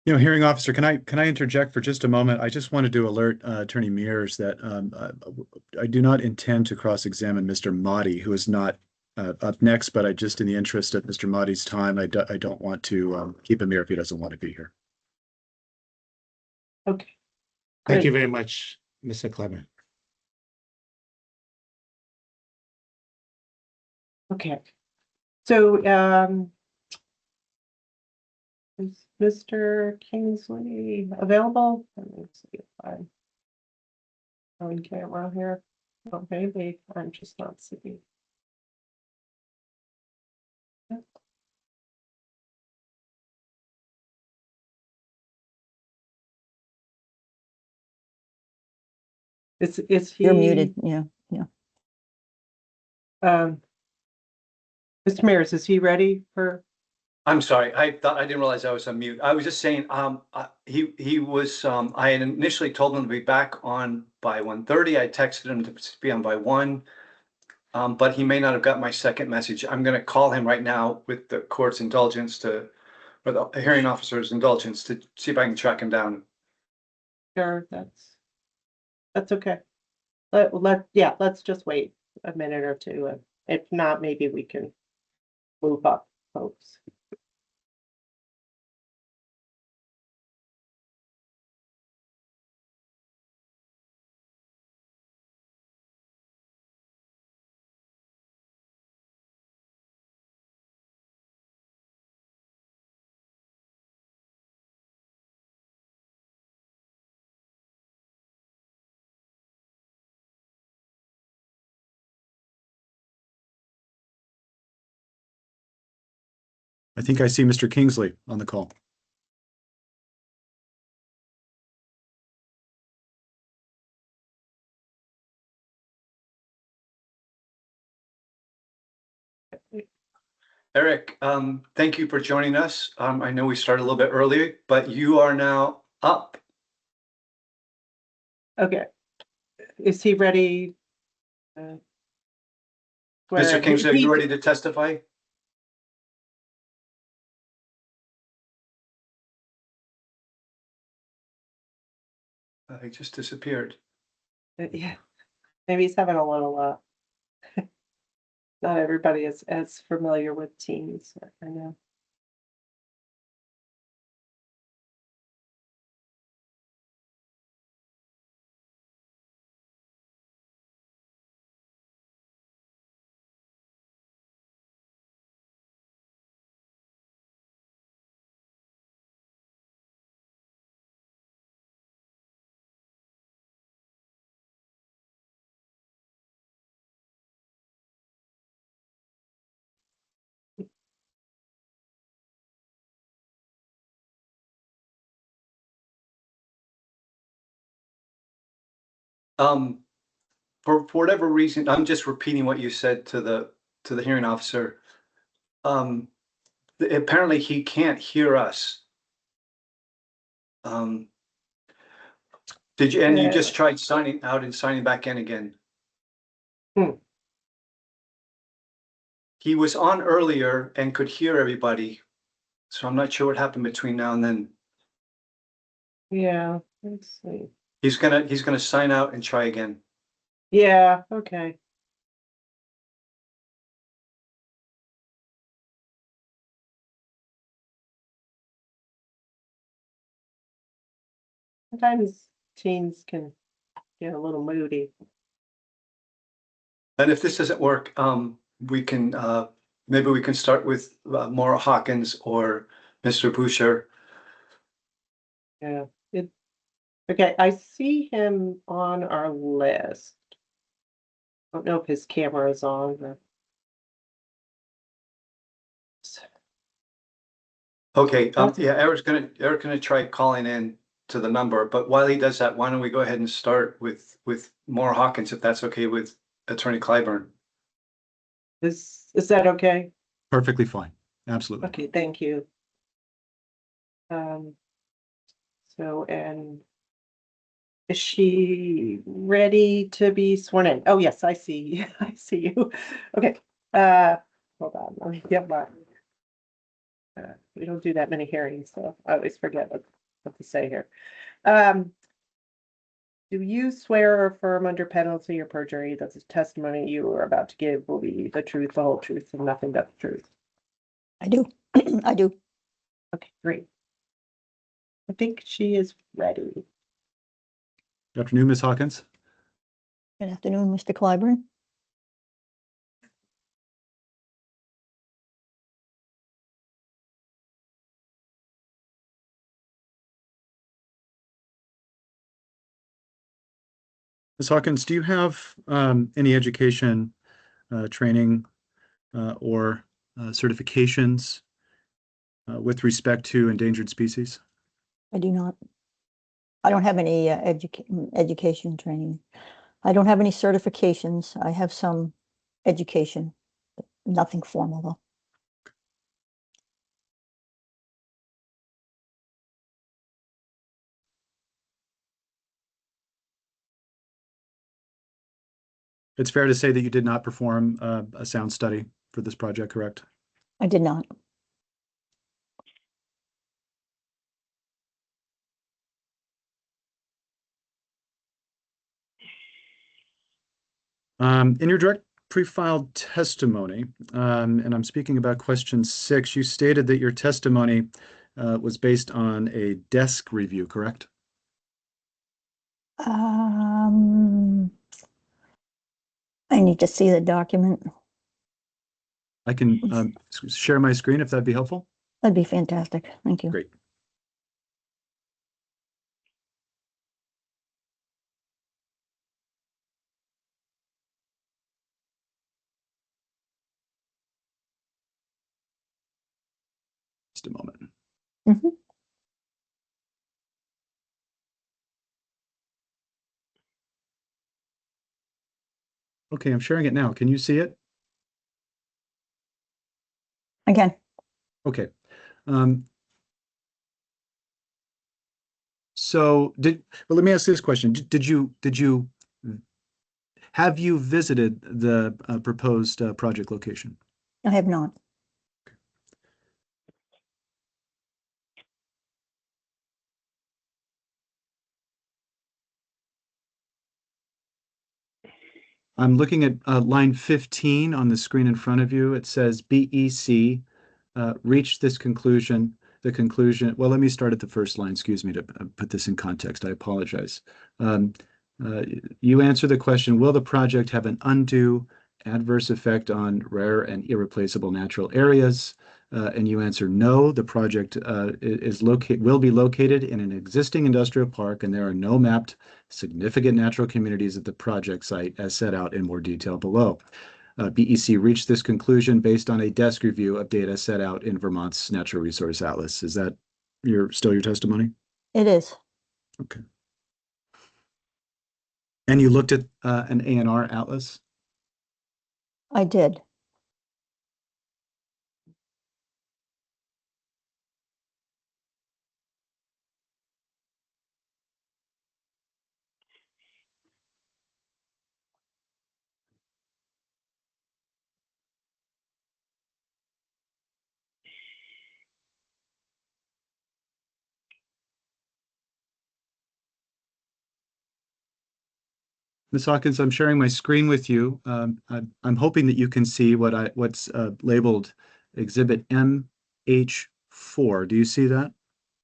Hearing officer, can I interject for just a moment? I just wanted to alert Attorney Mears that I do not intend to cross-examine Mr. Motti, who is not up next, but I just, in the interest of Mr. Motti's time, I don't want to keep him here if he doesn't want to be here. Okay. Thank Good. you very much, Mr. Clement. Okay. So, is Mr. Kingsley available? Let me see if I'm on camera here. Oh, maybe I'm just not seeing. Is he? You're muted. Yeah. Mr. Mears, is he ready for? I'm sorry, I didn't realize I was on mute. I was just saying, he was, I had initially told him to be back on by 1:30. I texted him to be on by 1. But he may not have got my second message. I'm gonna call him right now with the court's indulgence or the hearing officer's indulgence to see if I can track him down. Sure, that's okay. Let's just wait a minute or two. If not, maybe we can move up, folks. I think I see Mr. Kingsley on the call. Eric, thank you for joining us. I know we started a little bit early, but you are now up. Okay. Is he ready? Mr. Kingsley, are you ready to testify? He just disappeared. Yeah, maybe he's having a little, not everybody is as familiar with Teams, I know. For whatever reason, I'm just repeating what you said to the hearing officer. Apparently he can't hear us. Did you, and you just tried signing out and signing back in again? He was on earlier and could hear everybody, so I'm not sure what happened between now and then. Yeah, let's see. He's gonna sign out and try again. Yeah, okay. Sometimes teens can get a little moody. And if this doesn't work, we can maybe we can start with Maura Hawkins or Mr. Boucher. Yeah, okay, I see him on our list. I don't know if his camera is on. Or... Okay, yeah, Eric's gonna try calling in to the number, but while he does that, why don't we go ahead and start with Maura Hawkins, if that's okay with Attorney Clyburn. Is that okay? Perfectly fine. Absolutely. Okay, thank you. So, and is she ready to be sworn in? Oh, yes, I see. I see you. Okay. Hold on. Let me get my We don't do that many hearings, so I always forget what to say here. Do you swear or affirm under penalty of perjury that the testimony you are about to give will be the truth, the whole truth, and nothing but the truth? I do. I do. Okay, great. I think she is ready. Good afternoon, Ms. Hawkins. Good afternoon, Mr. Clyburn. Ms. Hawkins, do you have any education, training, or certifications with respect to endangered species? I do not. I don't have any education training. I don't have any certifications. I have some education, but nothing formal though. It's fair to say that you did not perform a sound study for this project, correct? I did not. In your direct pre-filed testimony, and I'm speaking about question 6, you stated that your testimony was based on a desk review, correct? I need to see the document. I can share my screen if that'd be helpful. That'd be fantastic. Thank you. Great. Just a moment. Mhm. Okay, I'm sharing it now. Can you see it? Again, Okay. Well, let me ask this question. Have you visited the proposed project location? I have not. I'm looking at line 15 on the screen in front of you. It says BEC reached this conclusion. The conclusion, well, let me start at the first line, excuse me, to put this in context. I apologize. You answer the question, will the project have an undue adverse effect on rare and irreplaceable natural areas? And you answer no, the project will be located in an existing industrial park and there are no mapped significant natural communities at the project site as set out in more detail below. BEC reached this conclusion based on a desk review of data set out in Vermont's Natural Resource Atlas. Is that still your testimony? It is. Okay. And you looked at an A&R atlas? I did. Ms. Hawkins, I'm sharing my screen with you. I'm hoping that you can see what's labeled Exhibit MH4. Do you see that?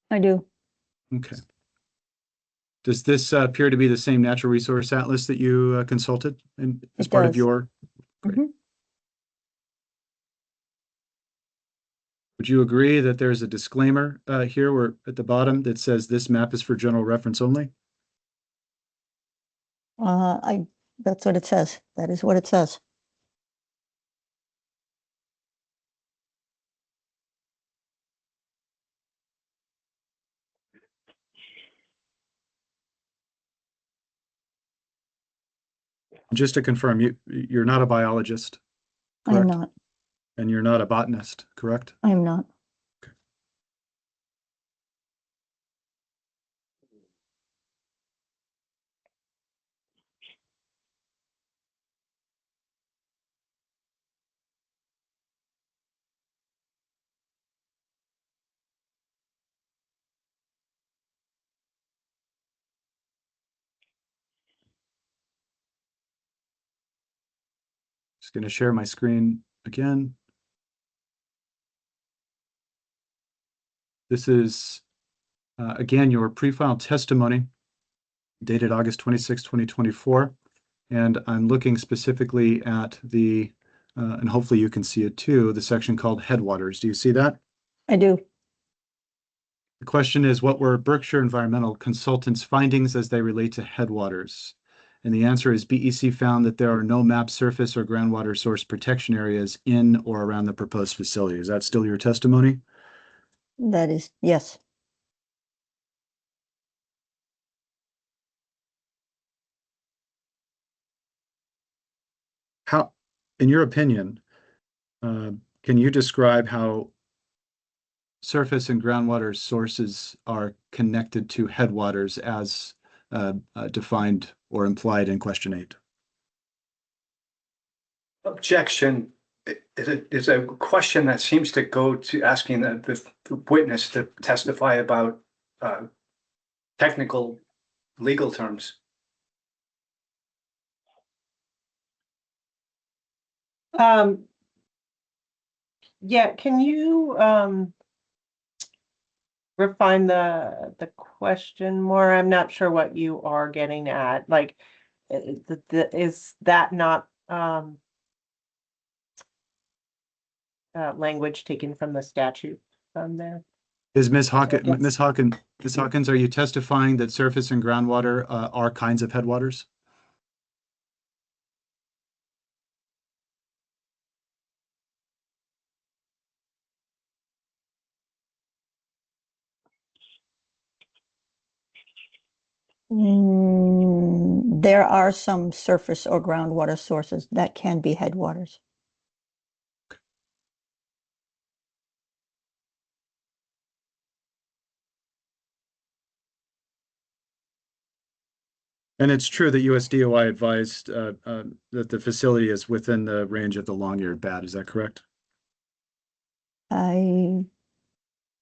I do. Okay. Does this appear to be the same natural resource atlas that you consulted as It part of does. your? Great. Mhm. Would you agree that there's a disclaimer here where at the bottom that says this map is for general reference only? That's what it says. That is what it says. Just to confirm, you're not a biologist, I am correct? not. And you're not a botanist, correct? I am not. Just going to share my screen again. This is, again, your pre-filed testimony dated August 26, 2024. And I'm looking specifically at the, and hopefully you can see it too, the section called Headwaters. Do you see that? I do. The question is, what were Berkshire Environmental Consultants' findings as they relate to headwaters? And the answer is BEC found that there are no mapped surface or groundwater source protection areas in or around the proposed facility. Is that still your testimony? That is, yes. How, in your opinion, can you describe how surface and groundwater sources are connected to headwaters as defined or implied in question 8? Objection is a question that seems to go to asking the witness to testify about technical legal terms. Yeah, can you refine the question more? I'm not sure what you are getting at. Like, is that not language taken from the statute from there? Is Ms. Hawkins, Yes. Ms. Hawkins, are you testifying that surface and groundwater are kinds of headwaters? There are some surface or groundwater sources that can be headwaters. And it's true that USDOI advised that the facility is within the range of the long-eared bat. Is that correct? I'm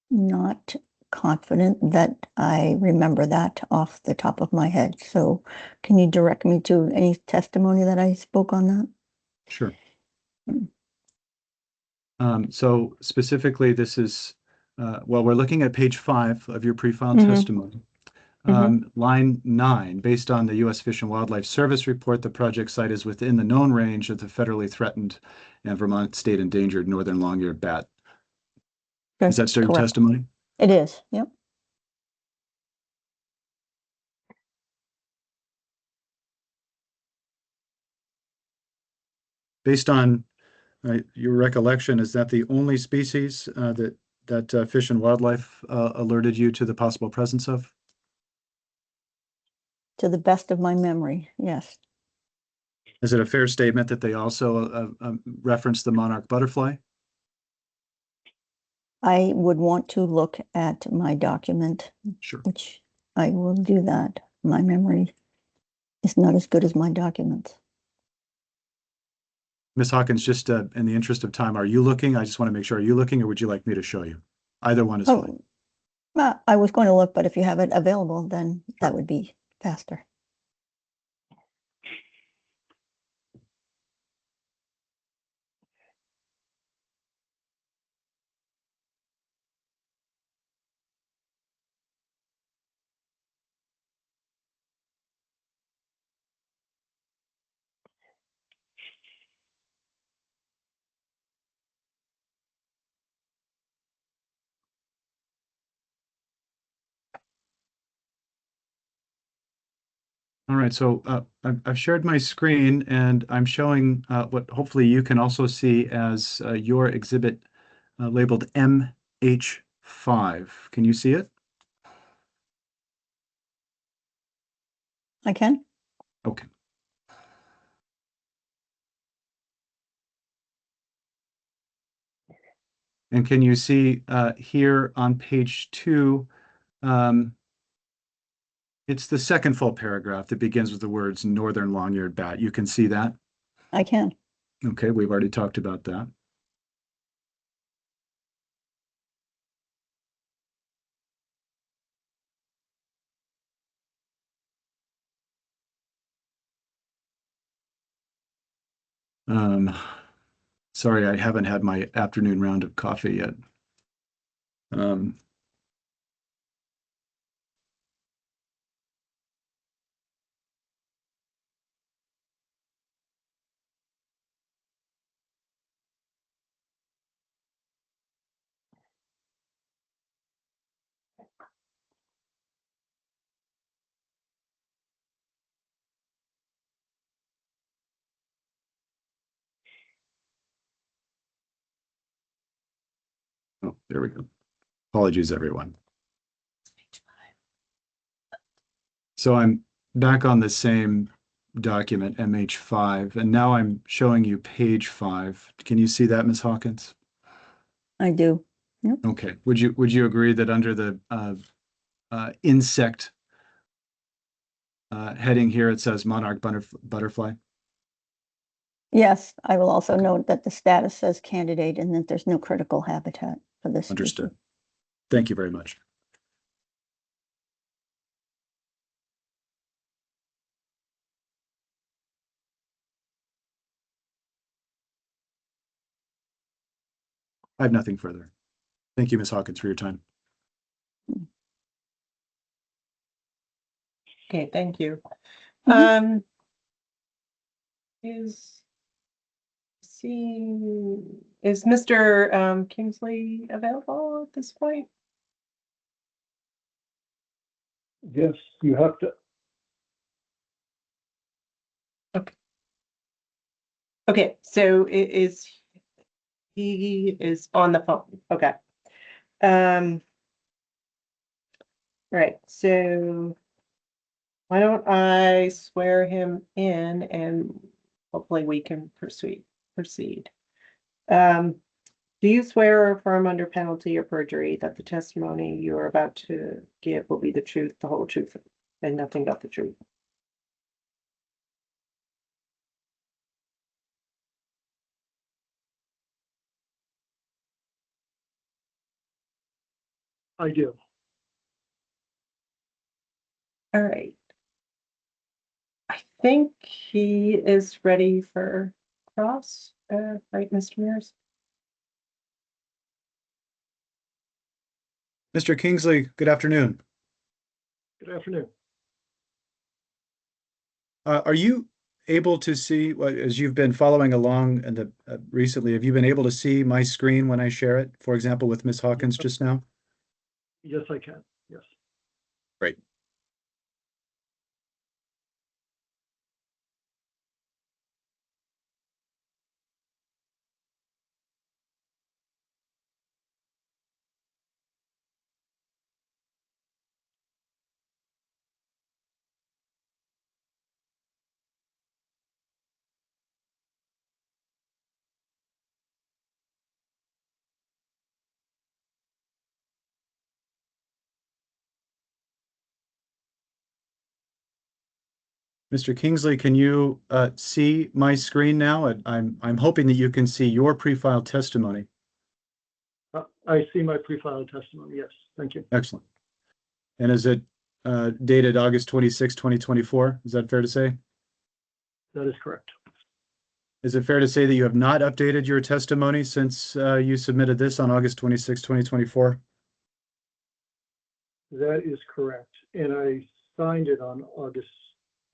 not confident that I remember that off the top of my head. So can you direct me to any testimony that I spoke on that? Sure. So specifically, this is, well, we're looking at page 5 of your pre-filed testimony. Line 9, based on the U.S. Fish and Wildlife Service report, the project site is within the known range of the federally threatened and Vermont state endangered northern long-eared bat. Is that still your Correct. testimony? It is, yep. Based on your recollection, is that the only species that Fish and Wildlife alerted you to the possible presence of? To the best of my memory, yes. Is it a fair statement that they also referenced the monarch butterfly? I would want to look at my document, Sure. which I will do that. My memory is not as good as my documents. Ms. Hawkins, just in the interest of time, are you looking? I just want to make sure, are you looking, or would you like me to show you? Either one is fine. I was going to look, but if you have it available, then that would be faster. All right, so I've shared my screen and I'm showing what hopefully you can also see as your exhibit labeled MH5. Can you see it? I can? Okay. And can you see here on page 2, it's the second full paragraph that begins with the words northern long-eared bat. You can see that? I can. Okay, we've already talked about that. Um, sorry, I haven't had my afternoon round of coffee yet. Um, oh, there we go. Apologies, everyone. So I'm back on the same document, MH5, and now I'm showing you page 5. Can you see that, Ms. Hawkins? I do. Okay. Would you agree that under the insect heading here, it says monarch butterfly? Yes, I will also note that the status says candidate and that there's no critical habitat for this species. Understood. Thank you very much. I have nothing further. Thank you, Ms. Hawkins, for your time. Okay, thank you. Mhm. Is Mr. Kingsley available at this point? Yes, you have to. Okay, so he is on the phone. Okay. Right, so why don't I swear him in and hopefully we can proceed. Do you swear or affirm under penalty of perjury that the testimony you are about to give will be the truth, the whole truth, and nothing but the truth? I do. All right. I think he is ready for cross, right, Mr. Mears? Mr. Kingsley, good afternoon. Good afternoon. Are you able to see, as you've been following along and recently, have you been able to see my screen when I share it, for example, with Ms. Hawkins just now? Yes, I can. Yes. Great. Mr. Kingsley, can you see my screen now? I'm hoping that you can see your pre-filed testimony. I see my pre-filed testimony. Yes, thank you. Excellent. And is it dated August 26, 2024? Is that fair to say? That is correct. Is it fair to say that you have not updated your testimony since you submitted this on August 26, 2024? That is correct. And I signed it on August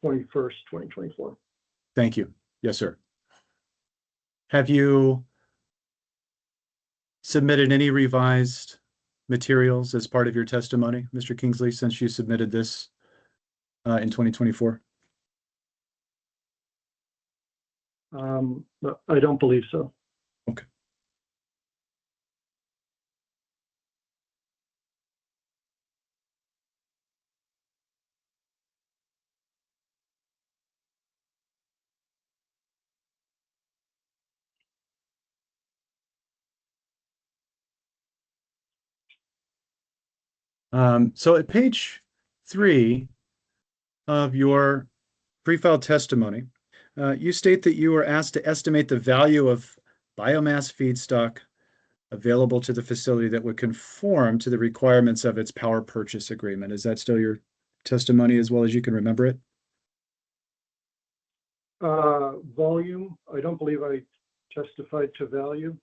21st, 2024. Thank you. Yes, sir. Have you submitted any revised materials as part of your testimony, Mr. Kingsley, since you submitted this in 2024? But I don't believe so. Okay. So at page 3 of your pre-filed testimony, you state that you were asked to estimate the value of biomass feedstock available to the facility that would conform to the requirements of its power purchase agreement. Is that still your testimony as well as you can remember it? Volume, I don't believe I testified to value.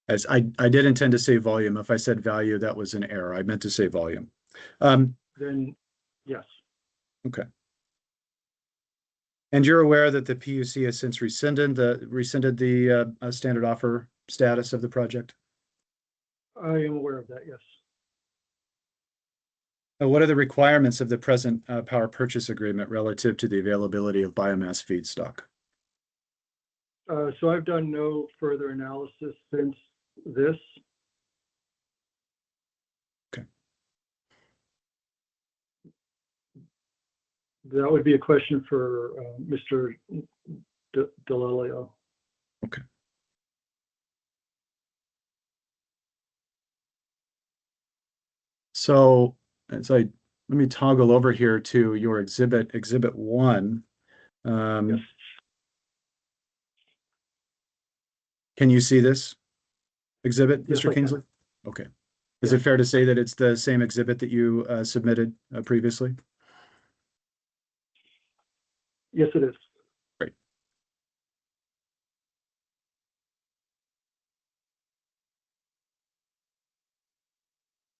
As I did intend to say volume. If I said value, that was an error. I meant to say volume. Then, yes, Okay. And you're aware that the PUC has since rescinded the standard offer status of the project? I am aware of that, yes. What are the requirements of the present power purchase agreement relative to the availability of biomass feedstock? So I've done no further analysis since this. Okay. That would be a question for Mr. D'Alelio. Okay. So let me toggle over here to your exhibit 1. Yes. Can you see this exhibit, Yes, Mr. I can. Kingsley? Okay. Is Yes. it fair to say that it's the same exhibit that you submitted previously? Yes, it is. Great.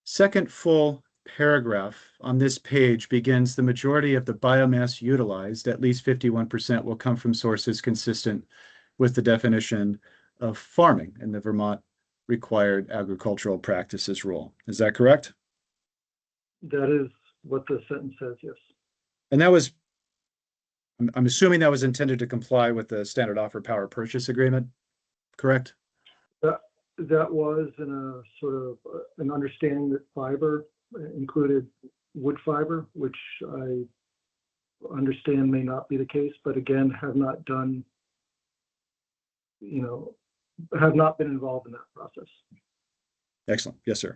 Second full paragraph on this page begins, the majority of the biomass utilized, at least 51%, will come from sources consistent with the definition of farming in the Vermont required agricultural practices rule. Is that correct? That is what the sentence says, yes. And that was, I'm assuming that was intended to comply with the standard offer power purchase agreement, correct? That was in a sort of an understanding that fiber included wood fiber, which I understand may not be the case, but again, have not done, have not been involved in that process. Excellent. Yes, sir.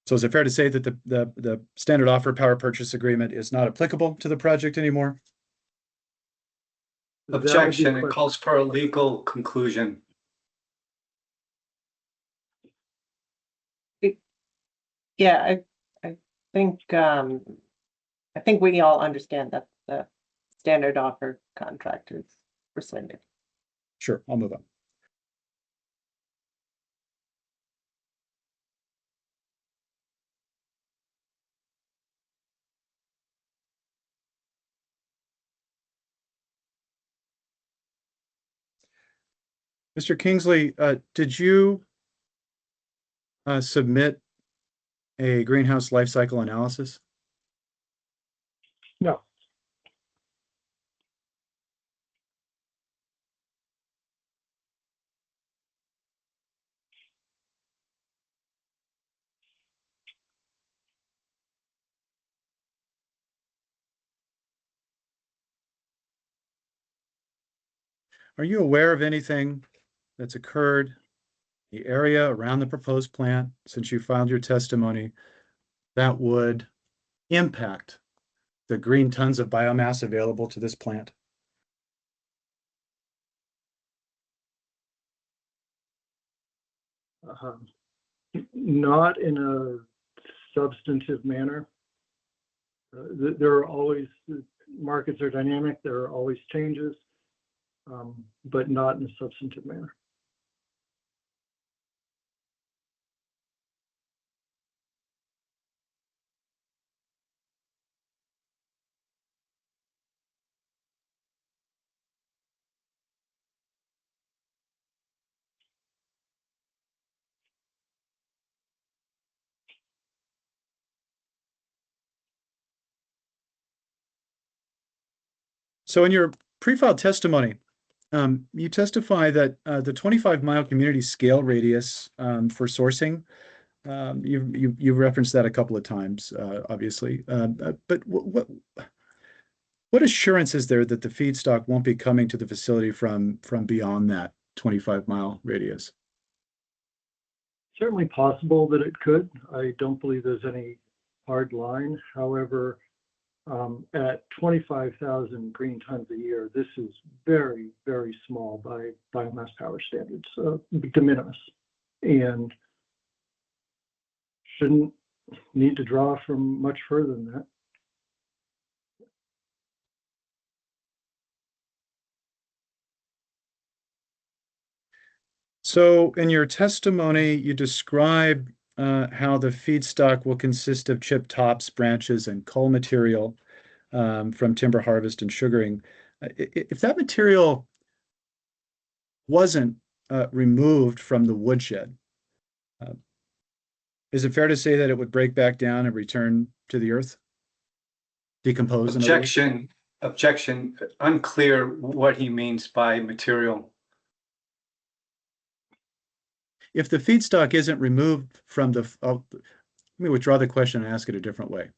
So is it fair to say that the standard offer power purchase agreement is not applicable to the project anymore? That would be a Objection, it question. calls for a legal conclusion. Yeah, I think we all understand that the standard offer contract is rescinded. Sure, I'll move on. Mr. Kingsley, did you submit a greenhouse life cycle analysis? No, Are you aware of anything that's occurred in the area around the proposed plant since you filed your testimony that would impact the green tons of biomass available to this plant? not in a substantive manner. There are always, markets are dynamic, there are always changes, but not in a substantive manner. So in your pre-filed testimony, you testify that the 25-mile community scale radius for sourcing, you've referenced that a couple of times, obviously. But what assurance is there that the feedstock won't be coming to the facility from beyond that 25-mile radius? Certainly possible that it could. I don't believe there's any hard line. However, at 25,000 green tons a year, this is very, very small by biomass power standards, de minimis, and shouldn't need to draw from much further than that. So in your testimony, you describe how the feedstock will consist of chip tops, branches, and coal material from timber harvest and sugaring. If that material wasn't removed from the woodshed, is it fair to say that it would break back down and return to the earth? Decompose, in other words? Objection. Unclear what he means by material. If the feedstock isn't removed from the, let me withdraw the question and ask it a different way.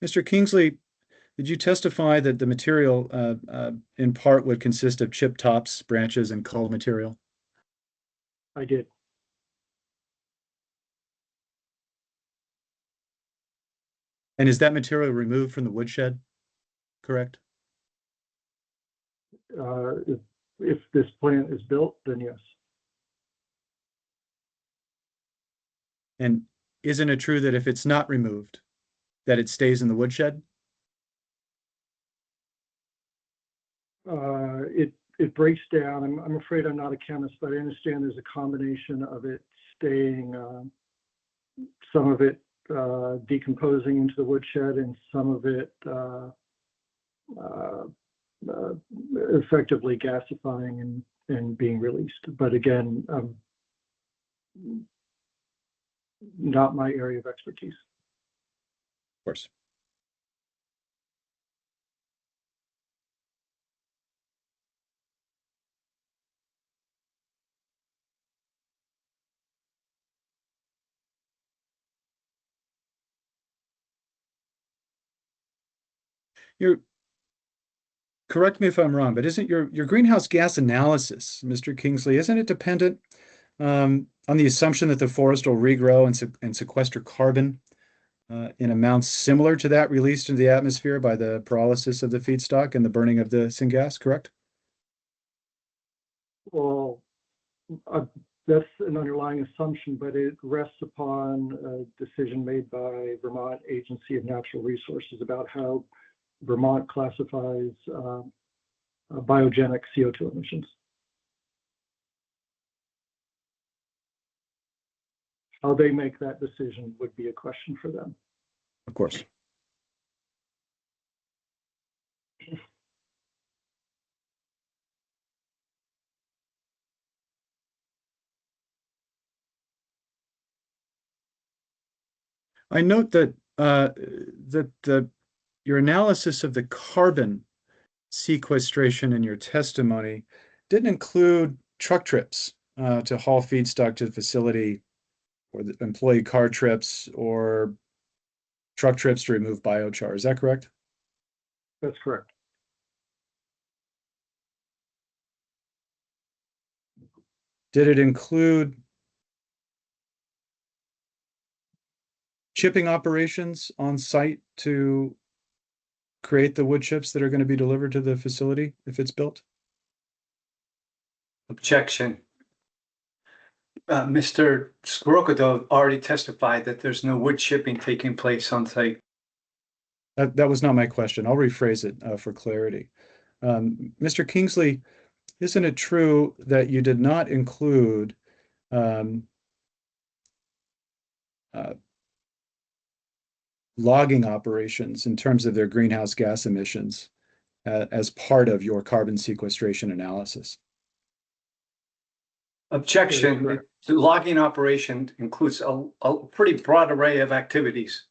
Mr. Kingsley, did you testify that the material in part would consist of chip tops, branches, and coal material? I did. And is that material removed from the woodshed? Correct? If this plant is built, then yes. And isn't it true that if it's not removed, that it stays in the woodshed? It breaks down. I'm afraid I'm not a chemist, but I understand there's a combination of it staying, some of it decomposing into the woodshed and some of it effectively gasifying and being released. But again, not my area of expertise. Of course. Correct me if I'm wrong, but isn't your greenhouse gas analysis, Mr. Kingsley, isn't it dependent on the assumption that the forest will regrow and sequester carbon in amounts similar to that released into the atmosphere by the pyrolysis of the feedstock and the burning of the syngas, correct? Well, that's an underlying assumption, but it rests upon a decision made by Vermont Agency of Natural Resources about how Vermont classifies biogenic CO2 emissions. How they make that decision would be a question for them. Of course. I note that your analysis of the carbon sequestration in your testimony didn't include truck trips to haul feedstock to the facility, or the employee car trips, or truck trips to remove biochar. Is that correct? That's correct. Did it include chipping operations on site to create the wood chips that are going to be delivered to the facility if it's built? Objection. Mr. Skorokodo already testified that there's no wood chipping taking place on site. That was not my question. I'll rephrase it for clarity. Mr. Kingsley, isn't it true that you did not include logging operations in terms of their greenhouse gas emissions as part of your carbon sequestration analysis? Objection. The logging operation includes a pretty broad array of activities.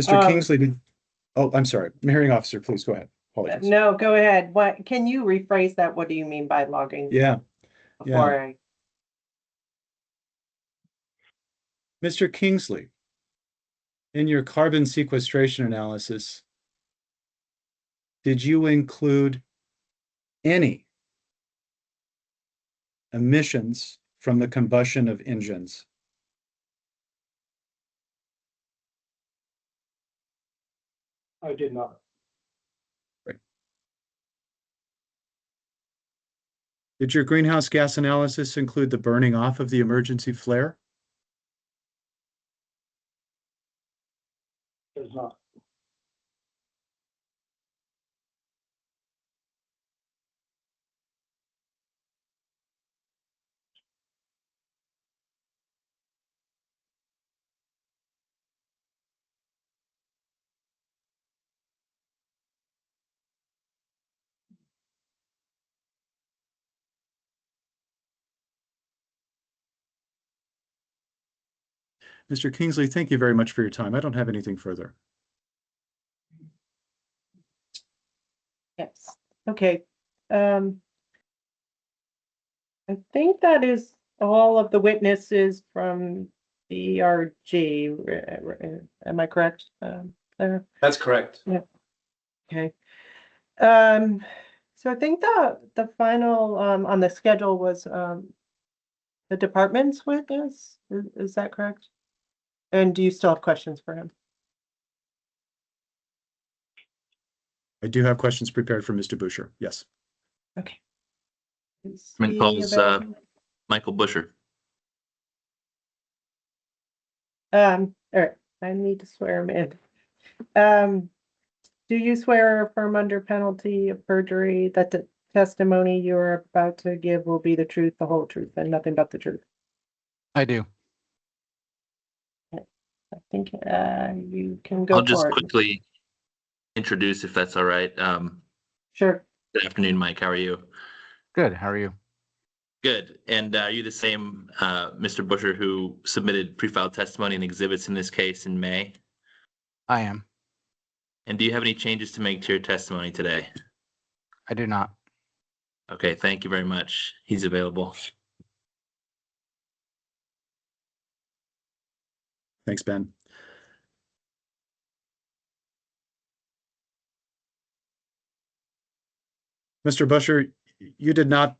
Mr. Kingsley, oh, I'm sorry. Hearing officer, please go ahead. Apologies. No, go ahead. What, can you rephrase that? What do you mean by logging? Yeah. Before Mr. Kingsley, in your carbon sequestration analysis, did you include any emissions from the combustion of engines? I did not. Did your greenhouse gas analysis include the burning off of the emergency flare? Does not. Mr. Kingsley, thank you very much for your time. I don't have anything further. Yes, okay. I think that is all of the witnesses from BRG. Am I correct? Claire? That's correct. Okay. So I think the final on the schedule was the department's witness. Is that correct? And do you still have questions for him? I do have questions prepared for Mr. Busher. Yes. Okay. Is Chairman he calls, available? Michael Busher. All right, I need to swear him in. Do you swear or affirm under penalty of perjury that the testimony you are about to give will be the truth, the whole truth, and nothing but the truth? I do. I think you can go I'll just for it. quickly introduce, if that's all right. Sure. Good afternoon, Mike. How are you? Good. How are you? Good. And are you the same Mr. Busher who submitted pre-filed testimony and exhibits in this case in May? I am. And do you have any changes to make to your testimony today? I do not. Okay, thank you very much. He's available. Thanks, Ben. Mr. Busher, you did not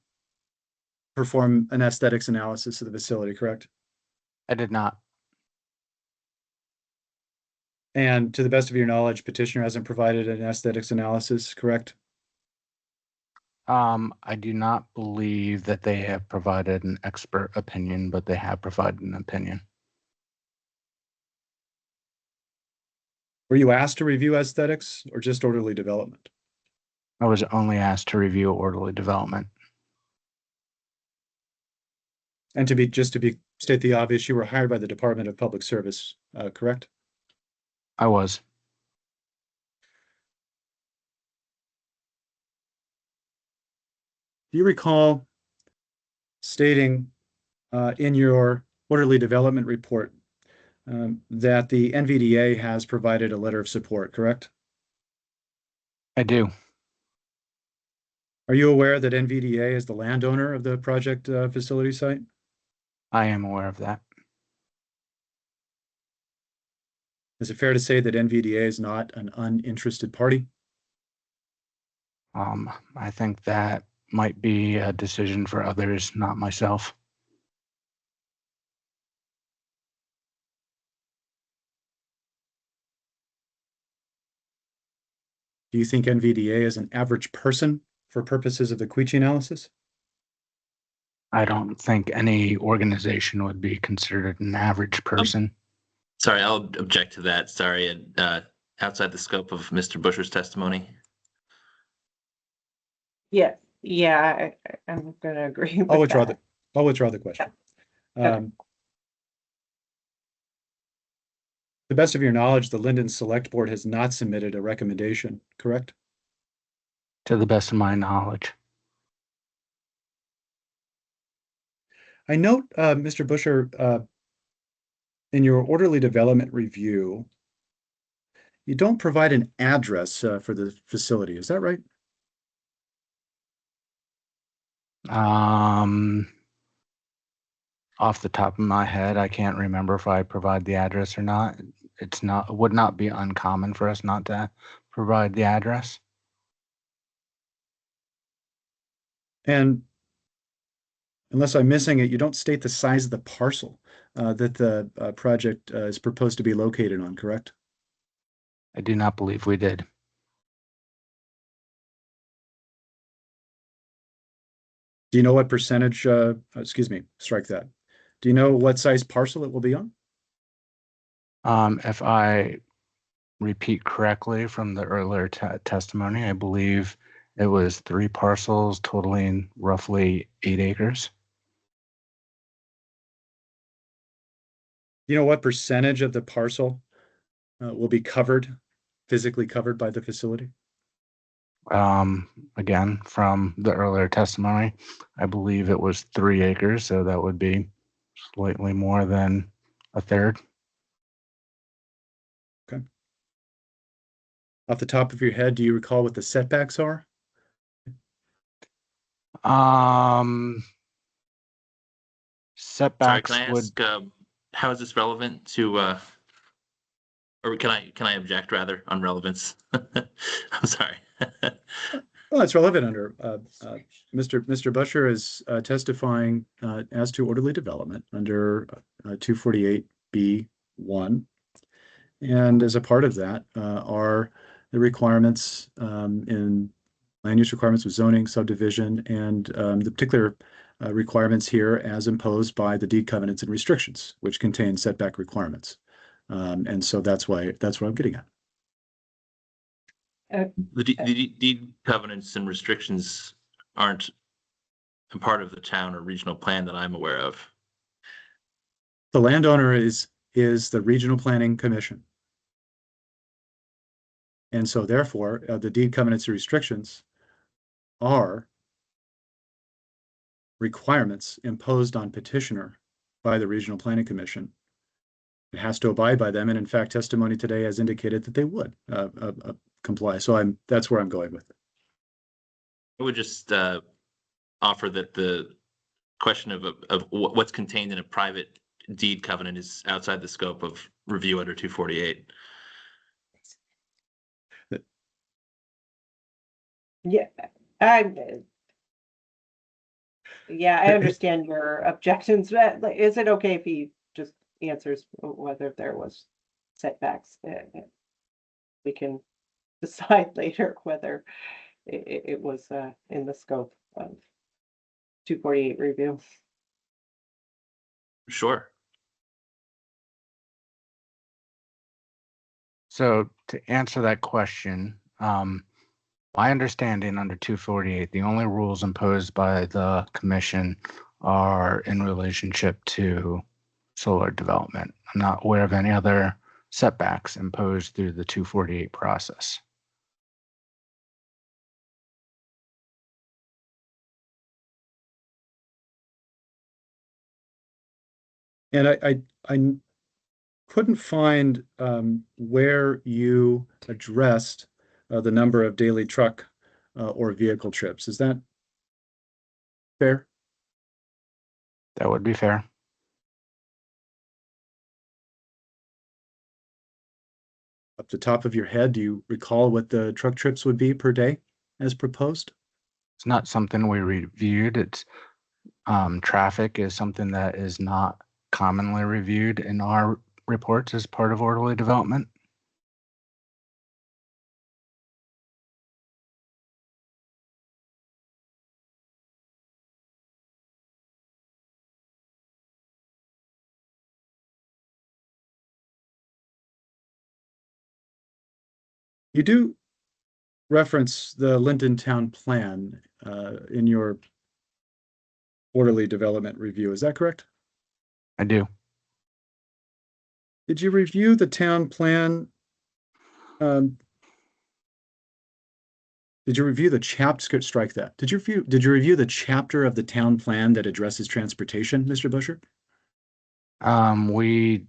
perform an aesthetics analysis of the facility, correct? I did not. And to the best of your knowledge, petitioner hasn't provided an aesthetics analysis, correct? I do not believe that they have provided an expert opinion, but they have provided an opinion. Were you asked to review aesthetics or just orderly development? I was only asked to review orderly development. And state the obvious, you were hired by the Department of Public Service, correct? I was. Do you recall stating in your orderly development report that the NVDA has provided a letter of support, correct? I do. Are you aware that NVDA is the landowner of the project facility site? I am aware of that. Is it fair to say that NVDA is not an uninterested party? I think that might be a decision for others, not myself. Do you think NVDA is an average person for purposes of the Queechy analysis? I don't think any organization would be considered an average person. Sorry, I'll object to that. Sorry, outside the scope of Mr. Busher's testimony. Yeah, I'm going to agree with I'll withdraw that. the question. Okay. To the best of your knowledge, the Lyndon Select Board has not submitted a recommendation, correct? To the best of my knowledge. I note, Mr. Busher, in your orderly development review, you don't provide an address for the facility. Is that right? Off the top of my head, I can't remember if I provide the address or not. It would not be uncommon for us not to provide the address. And unless I'm missing it, you don't state the size of the parcel that the project is proposed to be located on, correct? I do not believe we did. Do you know what percentage, excuse me, strike that. Do you know what size parcel it will be on? If I repeat correctly from the earlier testimony, I believe it was 3 parcels totaling roughly 8 acres. Do you know what percentage of the parcel will be covered, physically covered by the facility? Again, from the earlier testimony, I believe it was 3 acres, so that would be slightly more than a third. Okay. Off the top of your head, do you recall what the setbacks are? Sorry, Setbacks can I would, ask, how is this relevant to, or can I object rather on relevance? I'm sorry. Well, it's relevant under, Mr. Busher is testifying as to orderly development under 248B1. And as a part of that are the requirements in land use requirements with zoning, subdivision, and the particular requirements here as imposed by the deed covenants and restrictions, which contain setback requirements. And so that's what I'm getting at. The deed covenants and restrictions aren't a part of the town or regional plan that I'm aware of. The landowner is the Regional Planning Commission. And so therefore, the deed covenants and restrictions are requirements imposed on petitioner by the Regional Planning Commission. It has to abide by them, and in fact, testimony today has indicated that they would comply. So that's where I'm going with it. I would just offer that the question of what's contained in a private deed covenant is outside the scope of review under 248. Yeah, I understand your objections, but is it okay if he just answers whether there was setbacks? We can decide later whether it was in the scope of 248 review. Sure. so to answer that question, my understanding under 248, the only rules imposed by the commission are in relationship to solar development. I'm not aware of any other setbacks imposed through the 248 process. And I couldn't find where you addressed the number of daily truck or vehicle trips. Is that fair? That would be fair. Up the top of your head, do you recall what the truck trips would be per day as proposed? It's not something we reviewed. It's traffic is something that is not commonly reviewed in our reports as part of orderly development. You do reference the Lyndon Town Plan in your orderly development review. Is that correct? I do. Did you review the town plan? Did you review the chapter? Strike that. Did you review the chapter of the town plan that addresses transportation, Mr. Busher? We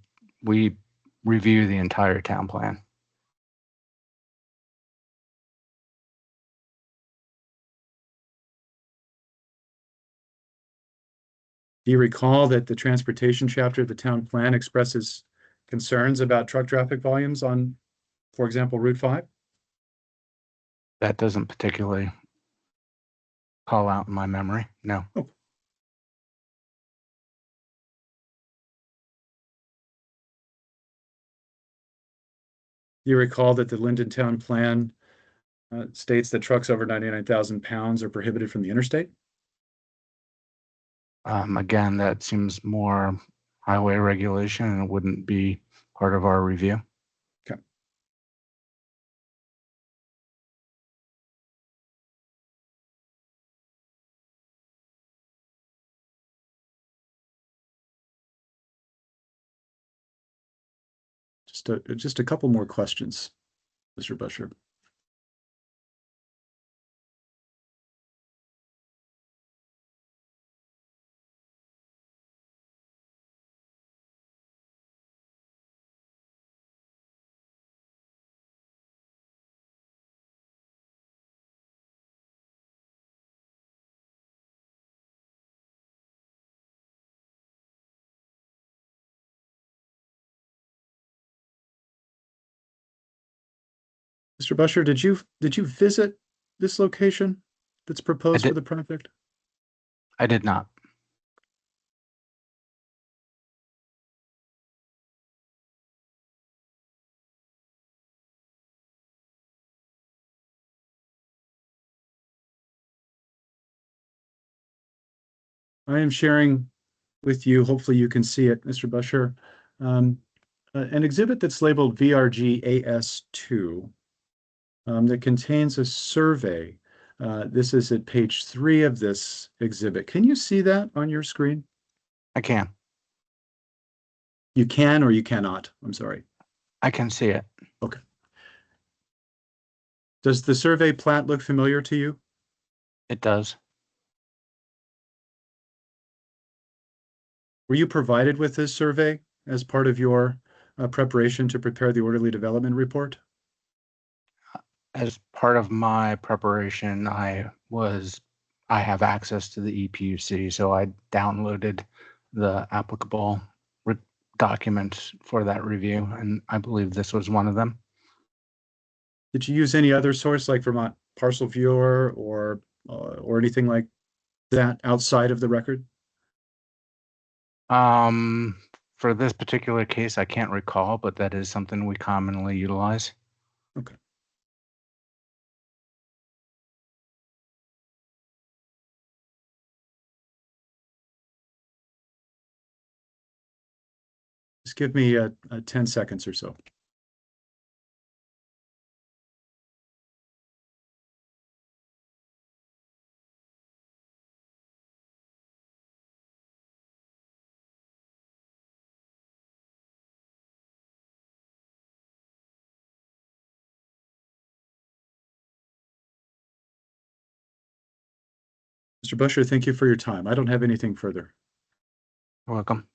review the entire town plan. Do you recall that the transportation chapter of the town plan expresses concerns about truck traffic volumes on, for example, Route 5? That doesn't particularly call out in my memory. No. Oh. You recall that the Lyndon Town Plan states that trucks over 99,000 pounds are prohibited from the interstate? Again, that seems more highway regulation and it wouldn't be part of our review. Okay. Just a couple more questions, Mr. Busher. Mr. Busher, did you visit this location that's proposed for the project? I did not. I am sharing with you, hopefully you can see it, Mr. Busher, an exhibit that's labeled VRG AS2 that contains a survey. This is at page 3 of this exhibit. Can you see that on your screen? I can. You can or you cannot? I'm sorry. I can see it. Okay. Does the survey plat look familiar to you? It does. Were you provided with this survey as part of your preparation to prepare the orderly development report? As part of my preparation, I have access to the EPUC, so I downloaded the applicable documents for that review, and I believe this was one of them. Did you use any other source like Vermont Parcel Viewer or anything like that outside of the record? For this particular case, I can't recall, but that is something we commonly utilize. Okay. Just give me 10 seconds or so. Mr. Busher, thank you for your time. I don't have anything further. You're welcome.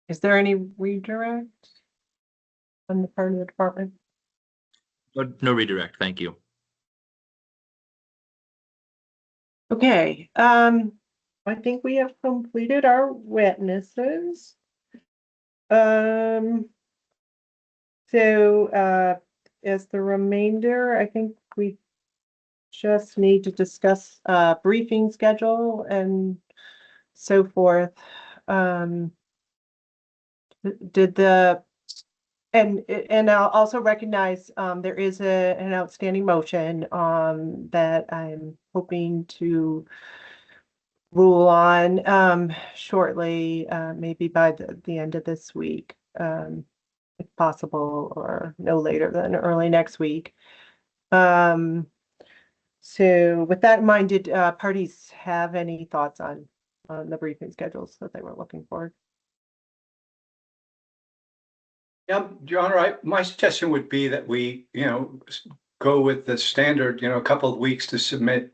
Is there any redirect on the part of the department? No redirect, thank you. Okay, I think we have completed our witnesses. So, as the remainder, I think we just need to discuss briefing schedule and so forth. And I'll also recognize there is an outstanding motion that I'm hoping to rule on shortly, maybe by the end of this week, if possible, or no later than early next week. So with that in mind, did parties have any thoughts on the briefing schedules that they were looking for? Yeah, Your Honor, my suggestion would be that we, go with the standard, a couple of weeks to submit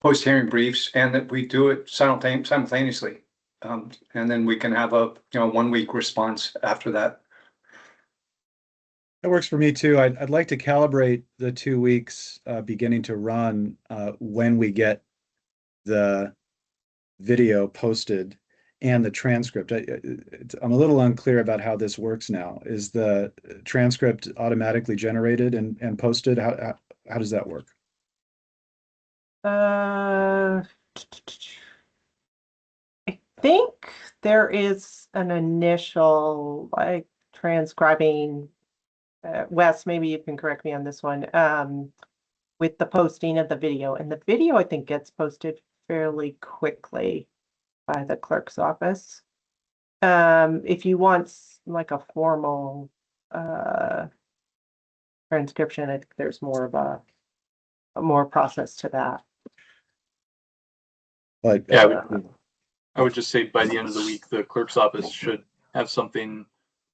post-hearing briefs, and that we do it simultaneously. And then we can have a, 1 week response after that. That works for me too. I'd like to calibrate the 2 weeks beginning to run when we get the video posted and the transcript. I'm a little unclear about how this works now. Is the transcript automatically generated and posted? How does that work? I think there is an initial, like, transcribing, Wes, maybe you can correct me on this one, with the posting of the video. And the video, I think, gets posted fairly quickly by the clerk's office. If you want like a formal transcription, I think there's more of a more process to that. But Yeah, I would just say by the end of the week, the clerk's office should have something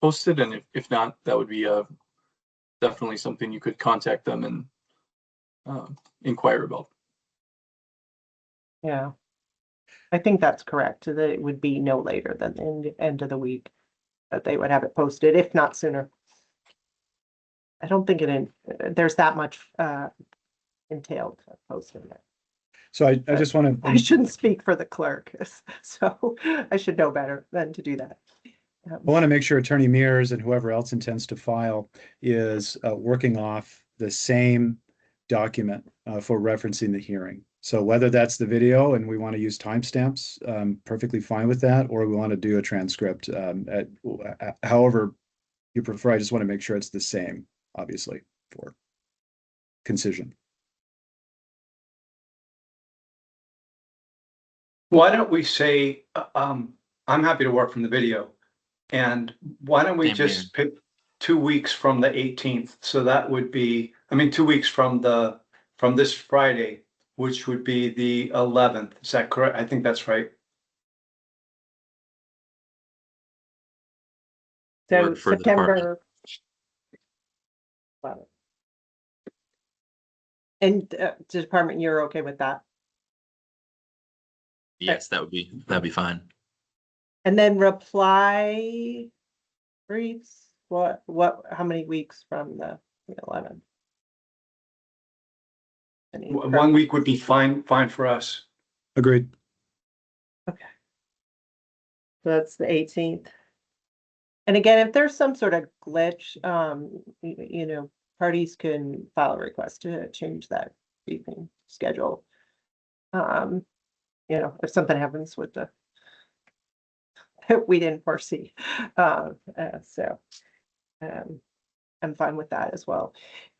posted, and if not, that would be definitely something you could contact them and inquire about. Yeah, I think that's correct. That it would be no later than the end of the week that they would have it posted, if not sooner. I don't think there's that much entailed posting there. so I just want I to, shouldn't speak for the clerk, so I should know better than to do that. I want to make sure Attorney Mears and whoever else intends to file is working off the same document for referencing the hearing. So whether that's the video and we want to use timestamps, perfectly fine with that, or we want to do a transcript, however you prefer. I just want to make sure it's the same, obviously, for concision. Why don't we say, I'm happy to work from the video. And why don't we Same just pick 2 weeks from the 18th? So that would be, 2 weeks from this Friday, which would be the 11th. Is that correct? I think that's right. So For the department. September. Wow. And the department, you're okay with that? Yes, that'd be fine. And then reply briefs, how many weeks from the 11th? 1 week would be fine for us. Agreed. Okay. So that's the 18th. And again, if there's some sort of glitch, parties can file a request to change that briefing schedule. If something happens with we didn't foresee. So I'm fine with that as well.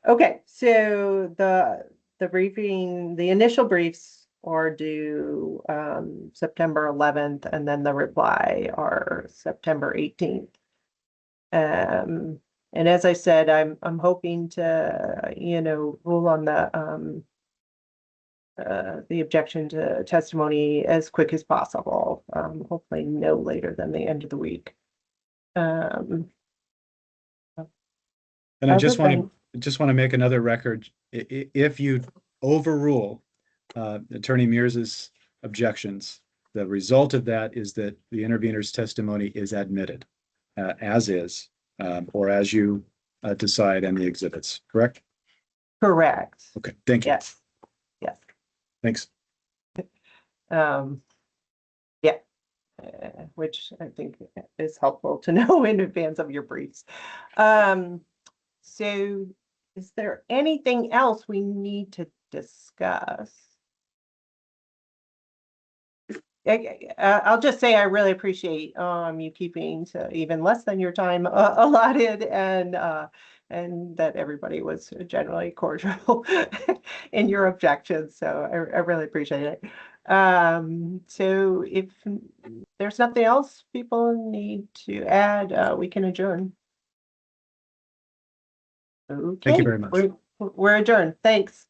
Okay, so the briefing, the initial briefs are due September 11th, and then the reply are September 18th. And as I said, I'm hoping to rule on the objection to testimony as quick as possible. Hopefully no later than the end of the week. And I just want to make another record. If you overrule Attorney Mears's objections, the result of that is that the intervener's testimony is admitted as is, or as you decide in the exhibits, correct? Correct. Okay, thank you. Yes. Thanks. Yeah, which I think is helpful to know in advance of your briefs. So is there anything else we need to discuss? I'll just say I really appreciate you keeping to even less than your time allotted, and that everybody was generally cordial in your objections. So I really appreciate it. So if there's nothing else people need to add, we can adjourn. Okay. Thank you very much. We're adjourned. Thanks.